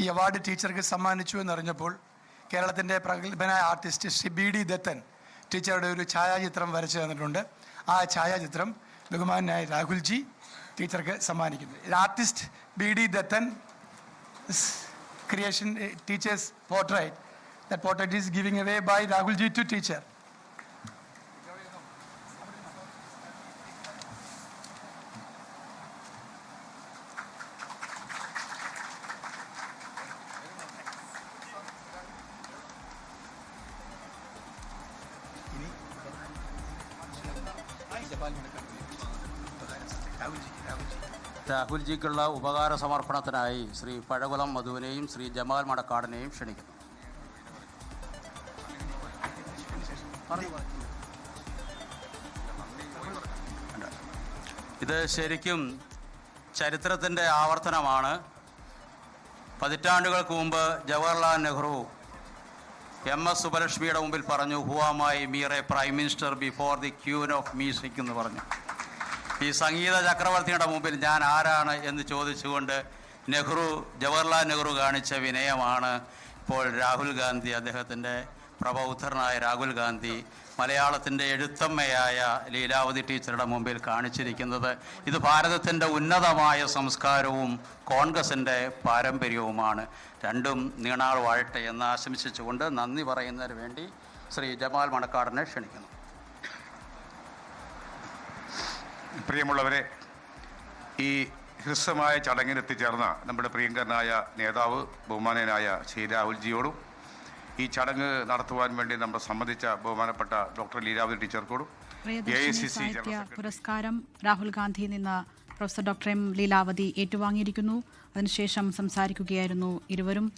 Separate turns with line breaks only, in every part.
ഈ അവാർഡ് ടീച്ചർക്ക് സമ്മാനിച്ചു എന്നറിഞ്ഞപ്പോൾ കേരളത്തിൻ്റെ പ്രഗത്ഭനായ artist Shri B D Dathan ടീച്ചറുടെ ഒരു ഛായാചിത്രം വരച്ചു തന്നിട്ടുണ്ട്. ആ ഛായാചിത്രം ബഹുമാനായ രാഹുൽജി ടീച്ചർക്ക് സമ്മാനിക്കുന്നു. Artist B D Dathan creation teacher's portrait. That portrait is giving away by Rahulji to teacher.
രാഹുൽജിക്കുള്ള ഉപകാര സമർപ്പണത്തിനായി ശ്രീ പഴകുളം മധുവിനെയും ശ്രീ ജമാൽ മടക്കാടിനെയും ക്ഷണിക്കുന്നു. ഇത് ശരിക്കും ചരിത്രത്തിൻ്റെ ആവർത്തനമാണ്. പതിറ്റാണ്ടുകൾക്ക് മുമ്പ് ജവഹർലാൽ നെഹ്റു MS സുബ്ബലക്ഷ്മിയുടെ മുമ്പിൽ പറഞ്ഞു, who am I mere a prime minister before the queen of music എന്ന് പറഞ്ഞു. ഈ സംഗീത ചക്രവർത്തിയുടെ മുമ്പിൽ ഞാൻ ആരാണ് എന്ന് ചോദിച്ചുകൊണ്ട് ജവഹർലാൽ നെഹ്റു കാണിച്ച വിനയമാണ് ഇപ്പോൾ രാഹുൽ ഗാന്ധി, അദ്ദേഹത്തിൻ്റെ പ്രബോധനായ രാഹുൽ ഗാന്ധി മലയാളത്തിൻ്റെ എഴുത്തമ്മയായ ലീലാവതി ടീച്ചറുടെ മുമ്പിൽ കാണിച്ചിരിക്കുന്നത്. ഇത് ഭാരതത്തിൻ്റെ ഉന്നതമായ സംസ്കാരവും കോൺഗ്രസിൻ്റെ പാരമ്പര്യവുമാണ്. രണ്ടും നീണാൾ വാഴട്ടെ എന്ന് ആശംസിച്ചുകൊണ്ട് നന്ദി പറയുന്നതിന് വേണ്ടി ശ്രീ ജമാൽ മണക്കാടിനെ ക്ഷണിക്കുന്നു.
പ്രിയമുള്ളവരെ, ഈ ഹ്രസ്വമായ ചടങ്ങിനെത്തിച്ചേർന്ന നമ്മുടെ പ്രിയങ്കരനായ നേതാവ് ബഹുമാനനായ ശ്രീ രാഹുൽജിയോടും ഈ ചടങ്ങ് നടത്തുവാൻ വേണ്ടി നമ്മൾ സംബന്ധിച്ച ബഹുമാനപ്പെട്ട ഡോക്ടർ ലീലാവതി ടീച്ചർക്കോടും
സാഹിത്യ പുരസ്കാരം രാഹുൽ ഗാന്ധിയിൽ നിന്ന് പ്രൊഫസർ ഡോക്ടർ എം ലീലാവതി ഏറ്റുവാങ്ങിയിരിക്കുന്നു. അതിനുശേഷം സംസാരിക്കുകയായിരുന്നു ഇരുവരും.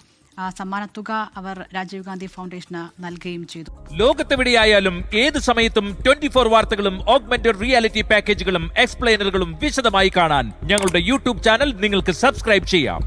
സമ്മാനത്തുക അവർ രാജീവ് ഗാന്ധി ഫൗണ്ടേഷന് നൽകുകയും ചെയ്തു.
ലോകത്തെവിടെയായാലും ഏത് സമയത്തും 24 വാർത്തകളും ഓഗ്മെന്റഡ് റിയാലിറ്റി പാക്കേജുകളും എക്സ്പ്ലെയിനറുകളും വിശദമായി കാണാൻ ഞങ്ങളുടെ യൂട്യൂബ് ചാനൽ നിങ്ങൾക്ക് സബ്സ്ക്രൈബ് ചെയ്യാം.